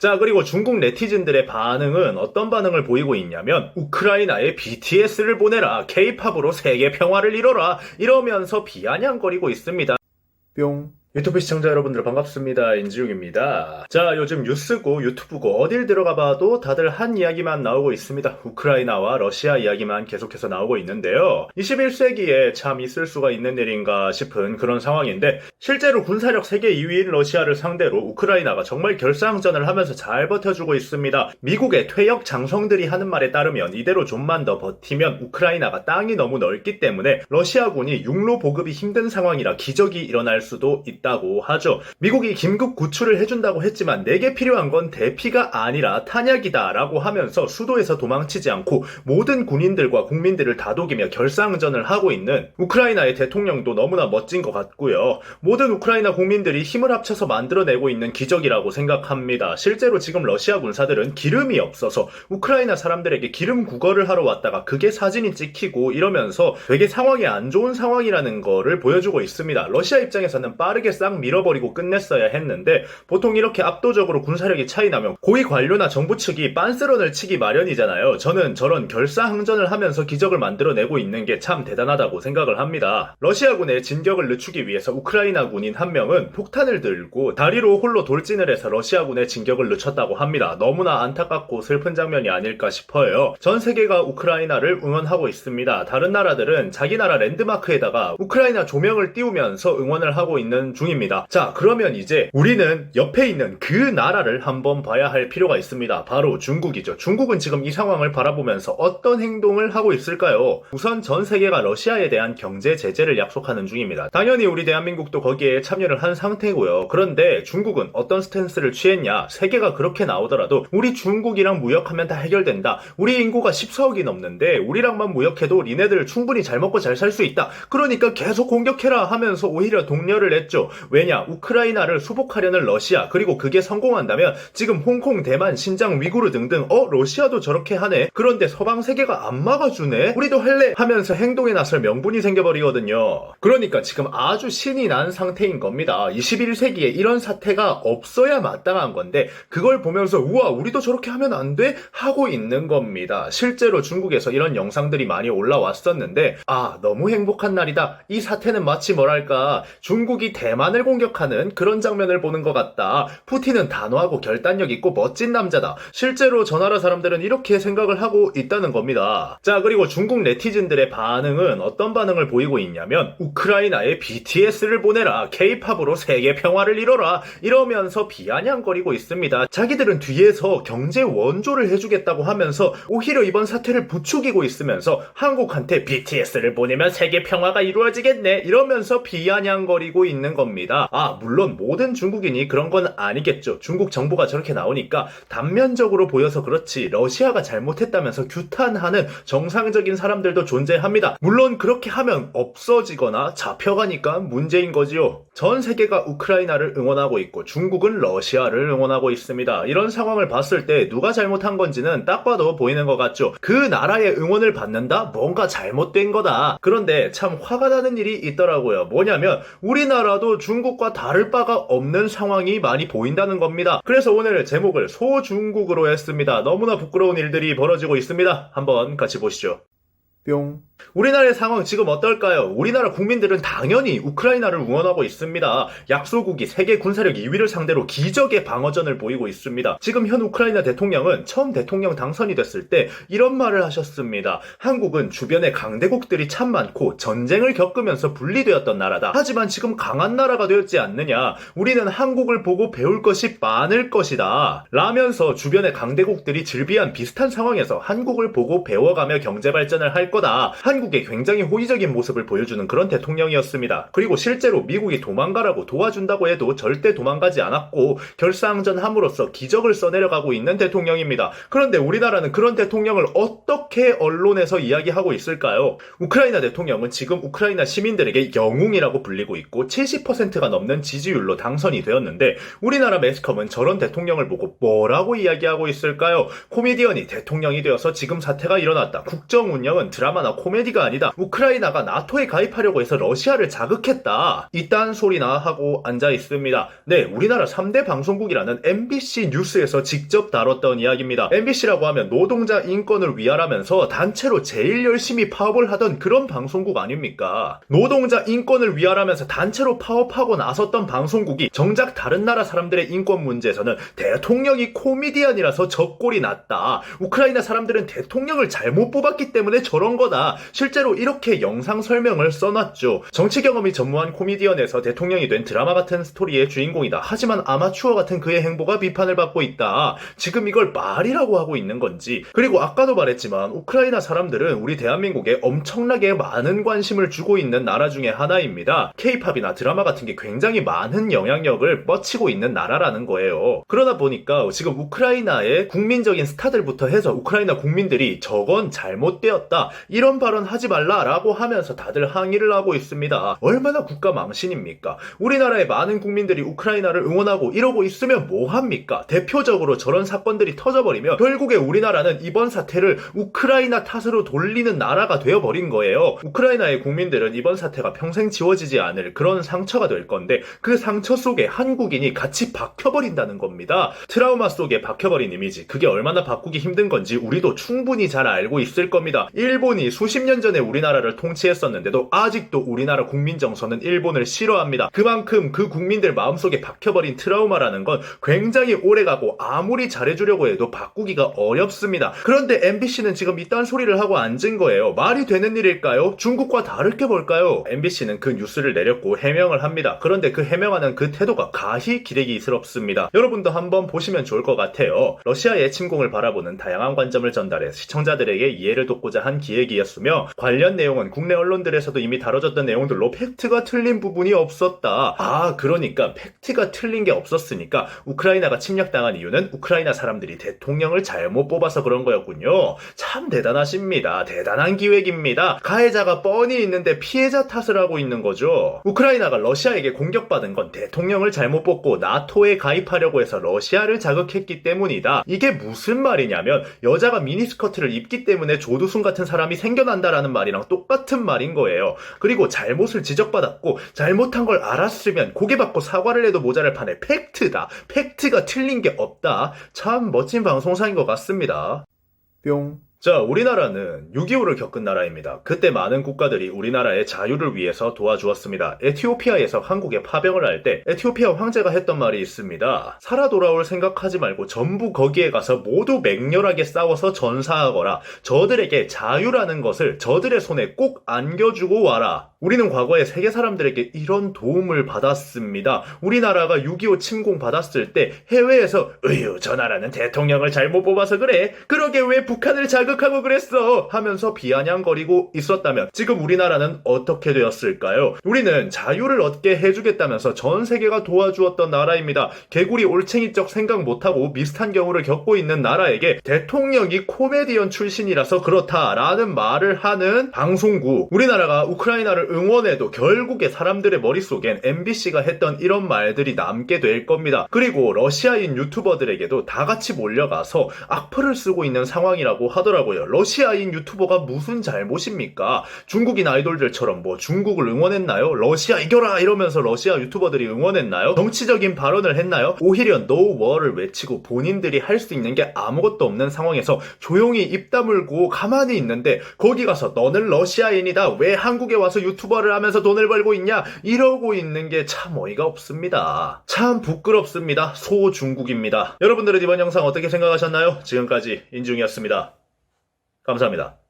자, 그리고 중국 네티즌들의 반응은 어떤 반응을 보이고 있냐면 우크라이나에 BTS를 보내라, K-팝으로 세계 평화를 이뤄라 이러면서 비아냥거리고 있습니다. 뿅. 유튜브 시청자 여러분들 반갑습니다. 인지욱입니다. 자, 요즘 뉴스고 유튜브고 어딜 들어가 봐도 다들 한 이야기만 나오고 있습니다. 우크라이나와 러시아 이야기만 계속해서 나오고 있는데요. 21세기에 참 있을 수가 있는 일인가 싶은 그런 상황인데, 실제로 군사력 세계 2위인 러시아를 상대로 우크라이나가 정말 결사항전을 하면서 잘 버텨주고 있습니다. 미국의 퇴역 장성들이 하는 말에 따르면 이대로 좀만 더 버티면 우크라이나가 땅이 너무 넓기 때문에 러시아군이 육로 보급이 힘든 상황이라 기적이 일어날 수도 있다고 하죠. 미국이 긴급 구출을 해준다고 했지만 내게 필요한 건 대피가 아니라 탄약이다 라고 하면서 수도에서 도망치지 않고 모든 군인들과 국민들을 다독이며 결사항전을 하고 있는 우크라이나의 대통령도 너무나 멋진 것 같고요. 모든 우크라이나 국민들이 힘을 합쳐서 만들어내고 있는 기적이라고 생각합니다. 실제로 지금 러시아 군사들은 기름이 없어서 우크라이나 사람들에게 기름 구걸을 하러 왔다가 그게 사진이 찍히고 이러면서 되게 상황이 안 좋은 상황이라는 거를 보여주고 있습니다. 러시아 입장에서는 빠르게 싹 밀어버리고 끝냈어야 했는데, 보통 이렇게 압도적으로 군사력이 차이 나면 고위 관료나 정부 측이 빤스런을 치기 마련이잖아요. 저는 저런 결사항전을 하면서 기적을 만들어내고 있는 게 참 대단하다고 생각을 합니다. 러시아군의 진격을 늦추기 위해서 우크라이나 군인 한 명은 폭탄을 들고 다리로 홀로 돌진을 해서 러시아군의 진격을 늦췄다고 합니다. 너무나 안타깝고 슬픈 장면이 아닐까 싶어요. 전 세계가 우크라이나를 응원하고 있습니다. 다른 나라들은 자기 나라 랜드마크에다가 우크라이나 조명을 띄우면서 응원을 하고 있는 중입니다. 자, 그러면 이제 우리는 옆에 있는 그 나라를 한번 봐야 할 필요가 있습니다. 바로 중국이죠. 중국은 지금 이 상황을 바라보면서 어떤 행동을 하고 있을까요? 우선 전 세계가 러시아에 대한 경제 제재를 약속하는 중입니다. 당연히 우리 대한민국도 거기에 참여를 한 상태고요. 그런데 중국은 어떤 스탠스를 취했냐? 세계가 그렇게 나오더라도 우리 중국이랑 무역하면 다 해결된다. 우리 인구가 14억이 넘는데 우리랑만 무역해도 니네들 충분히 잘 먹고 잘 살 수 있다. 그러니까 계속 공격해라 하면서 오히려 독려를 했죠. 왜냐? 우크라이나를 수복하려는 러시아, 그리고 그게 성공한다면 지금 홍콩, 대만, 신장, 위구르 등등 러시아도 저렇게 하네? 그런데 서방 세계가 안 막아주네? 우리도 할래? 하면서 행동에 나설 명분이 생겨버리거든요. 그러니까 지금 아주 신이 난 상태인 겁니다. 21세기에 이런 사태가 없어야 마땅한 건데 그걸 보면서 우와 우리도 저렇게 하면 안 돼? 하고 있는 겁니다. 실제로 중국에서 이런 영상들이 많이 올라왔었는데, 아 너무 행복한 날이다. 이 사태는 마치 뭐랄까 중국이 대만을 공격하는 그런 장면을 보는 것 같다. 푸틴은 단호하고 결단력 있고 멋진 남자다. 실제로 저 나라 사람들은 이렇게 생각을 하고 있다는 겁니다. 자, 그리고 중국 네티즌들의 반응은 어떤 반응을 보이고 있냐면 우크라이나에 BTS를 보내라, K-팝으로 세계 평화를 이뤄라 이러면서 비아냥거리고 있습니다. 자기들은 뒤에서 경제 원조를 해주겠다고 하면서 오히려 이번 사태를 부추기고 있으면서 한국한테 BTS를 보내면 세계 평화가 이루어지겠네 이러면서 비아냥거리고 있는 겁니다. 아, 물론 모든 중국인이 그런 건 아니겠죠. 중국 정부가 저렇게 나오니까 단면적으로 보여서 그렇지 러시아가 잘못했다면서 규탄하는 정상적인 사람들도 존재합니다. 물론 그렇게 하면 없어지거나 잡혀가니까 문제인 거지요. 전 세계가 우크라이나를 응원하고 있고 중국은 러시아를 응원하고 있습니다. 이런 상황을 봤을 때 누가 잘못한 건지는 딱 봐도 보이는 것 같죠. 그 나라의 응원을 받는다? 뭔가 잘못된 거다. 그런데 참 화가 나는 일이 있더라고요. 뭐냐면 우리나라도 중국과 다를 바가 없는 상황이 많이 보인다는 겁니다. 그래서 오늘 제목을 소중국으로 했습니다. 너무나 부끄러운 일들이 벌어지고 있습니다. 한번 같이 보시죠. 뿅. 우리나라의 상황 지금 어떨까요? 우리나라 국민들은 당연히 우크라이나를 응원하고 있습니다. 약소국이 세계 군사력 2위를 상대로 기적의 방어전을 보이고 있습니다. 지금 현 우크라이나 대통령은 처음 대통령 당선이 됐을 때 이런 말을 하셨습니다. 한국은 주변에 강대국들이 참 많고 전쟁을 겪으면서 분리되었던 나라다. 하지만 지금 강한 나라가 되었지 않느냐. 우리는 한국을 보고 배울 것이 많을 것이다. 라면서 주변의 강대국들이 즐비한 비슷한 상황에서 한국을 보고 배워가며 경제발전을 할 거다. 한국의 굉장히 호의적인 모습을 보여주는 그런 대통령이었습니다. 그리고 실제로 미국이 도망가라고 도와준다고 해도 절대 도망가지 않았고 결사항전함으로써 기적을 써내려가고 있는 대통령입니다. 그런데 우리나라는 그런 대통령을 어떻게 언론에서 이야기하고 있을까요? 우크라이나 대통령은 지금 우크라이나 시민들에게 영웅이라고 불리고 있고 70%가 넘는 지지율로 당선이 되었는데 우리나라 매스컴은 저런 대통령을 보고 뭐라고 이야기하고 있을까요? 코미디언이 대통령이 되어서 지금 사태가 일어났다. 국정 운영은 드라마나 코미디가 아니다. 우크라이나가 나토에 가입하려고 해서 러시아를 자극했다. 이딴 소리나 하고 앉아 있습니다. 네, 우리나라 3대 방송국이라는 MBC 뉴스에서 직접 다뤘던 이야기입니다. MBC라고 하면 노동자 인권을 위하라면서 단체로 제일 열심히 파업을 하던 그런 방송국 아닙니까? 노동자 인권을 위하라면서 단체로 파업하고 나섰던 방송국이 정작 다른 나라 사람들의 인권 문제에서는 대통령이 코미디언이라서 적골이 났다. 우크라이나 사람들은 대통령을 잘못 뽑았기 때문에 저런 거다. 실제로 이렇게 영상 설명을 써놨죠. 정치 경험이 전무한 코미디언에서 대통령이 된 드라마 같은 스토리의 주인공이다. 하지만 아마추어 같은 그의 행보가 비판을 받고 있다. 지금 이걸 말이라고 하고 있는 건지. 그리고 아까도 말했지만 우크라이나 사람들은 우리 대한민국에 엄청나게 많은 관심을 주고 있는 나라 중에 하나입니다. K-팝이나 드라마 같은 게 굉장히 많은 영향력을 뻗치고 있는 나라라는 거예요. 그러다 보니까 지금 우크라이나의 국민적인 스타들부터 해서 우크라이나 국민들이 저건 잘못되었다. 이런 발언 하지 말라라고 하면서 다들 항의를 하고 있습니다. 얼마나 국가 망신입니까? 우리나라의 많은 국민들이 우크라이나를 응원하고 이러고 있으면 뭐합니까? 대표적으로 저런 사건들이 터져버리면 결국에 우리나라는 이번 사태를 우크라이나 탓으로 돌리는 나라가 되어버린 거예요. 우크라이나의 국민들은 이번 사태가 평생 지워지지 않을 그런 상처가 될 건데 그 상처 속에 한국인이 같이 박혀버린다는 겁니다. 트라우마 속에 박혀버린 이미지, 그게 얼마나 바꾸기 힘든 건지 우리도 충분히 잘 알고 있을 겁니다. 일본이 수십 년 전에 우리나라를 통치했었는데도 아직도 우리나라 국민 정서는 일본을 싫어합니다. 그만큼 그 국민들 마음속에 박혀버린 트라우마라는 건 굉장히 오래가고 아무리 잘해주려고 해도 바꾸기가 어렵습니다. 그런데 MBC는 지금 이딴 소리를 하고 앉은 거예요. 말이 되는 일일까요? 중국과 다를 게 뭘까요? MBC는 그 뉴스를 내렸고 해명을 합니다. 그런데 그 해명하는 그 태도가 가히 기대기스럽습니다. 여러분도 한번 보시면 좋을 것 같아요. 러시아의 침공을 바라보는 다양한 관점을 전달해 시청자들에게 이해를 돕고자 한 기획이었으며 관련 내용은 국내 언론들에서도 이미 다뤄졌던 내용들로 팩트가 틀린 부분이 없었다. 그러니까 팩트가 틀린 게 없었으니까 우크라이나가 침략당한 이유는 우크라이나 사람들이 대통령을 잘못 뽑아서 그런 거였군요. 참 대단하십니다. 대단한 기획입니다. 가해자가 뻔히 있는데 피해자 탓을 하고 있는 거죠. 우크라이나가 러시아에게 공격받은 건 대통령을 잘못 뽑고 나토에 가입하려고 해서 러시아를 자극했기 때문이다. 이게 무슨 말이냐면 여자가 미니스커트를 입기 때문에 조두순 같은 사람이 생겨난다라는 말이랑 똑같은 말인 거예요. 그리고 잘못을 지적받았고 잘못한 걸 알았으면 고개받고 사과를 해도 모자랄 판에 팩트다. 팩트가 틀린 게 없다. 참 멋진 방송사인 것 같습니다. 뿅. 자, 우리나라는 6.25를 겪은 나라입니다. 그때 많은 국가들이 우리나라의 자유를 위해서 도와주었습니다. 에티오피아에서 한국에 파병을 할 때 에티오피아 황제가 했던 말이 있습니다. 살아 돌아올 생각하지 말고 전부 거기에 가서 모두 맹렬하게 싸워서 전사하거라. 저들에게 자유라는 것을 저들의 손에 꼭 안겨주고 와라. 우리는 과거에 세계 사람들에게 이런 도움을 받았습니다. 우리나라가 6.25 침공 받았을 때 해외에서 저 나라는 대통령을 잘못 뽑아서 그래. 그러게 왜 북한을 자극하고 그랬어 하면서 비아냥거리고 있었다면 지금 우리나라는 어떻게 되었을까요? 우리는 자유를 얻게 해주겠다면서 전 세계가 도와주었던 나라입니다. 개구리 올챙이적 생각 못하고 비슷한 경우를 겪고 있는 나라에게 대통령이 코미디언 출신이라서 그렇다라는 말을 하는 방송국. 우리나라가 우크라이나를 응원해도 결국에 사람들의 머릿속엔 MBC가 했던 이런 말들이 남게 될 겁니다. 그리고 러시아인 유튜버들에게도 다 같이 몰려가서 악플을 쓰고 있는 상황이라고 하더라고요. 러시아인 유튜버가 무슨 잘못입니까? 중국인 아이돌들처럼 뭐 중국을 응원했나요? 러시아 이겨라 이러면서 러시아 유튜버들이 응원했나요? 정치적인 발언을 했나요? 오히려 No war를 외치고 본인들이 할 수 있는 게 아무것도 없는 상황에서 조용히 입 다물고 가만히 있는데 거기 가서 너는 러시아인이다. 왜 한국에 와서 유튜버를 하면서 돈을 벌고 있냐? 이러고 있는 게 참 어이가 없습니다. 참 부끄럽습니다. 소중국입니다. 여러분들은 이번 영상 어떻게 생각하셨나요? 지금까지 인중이었습니다. 감사합니다.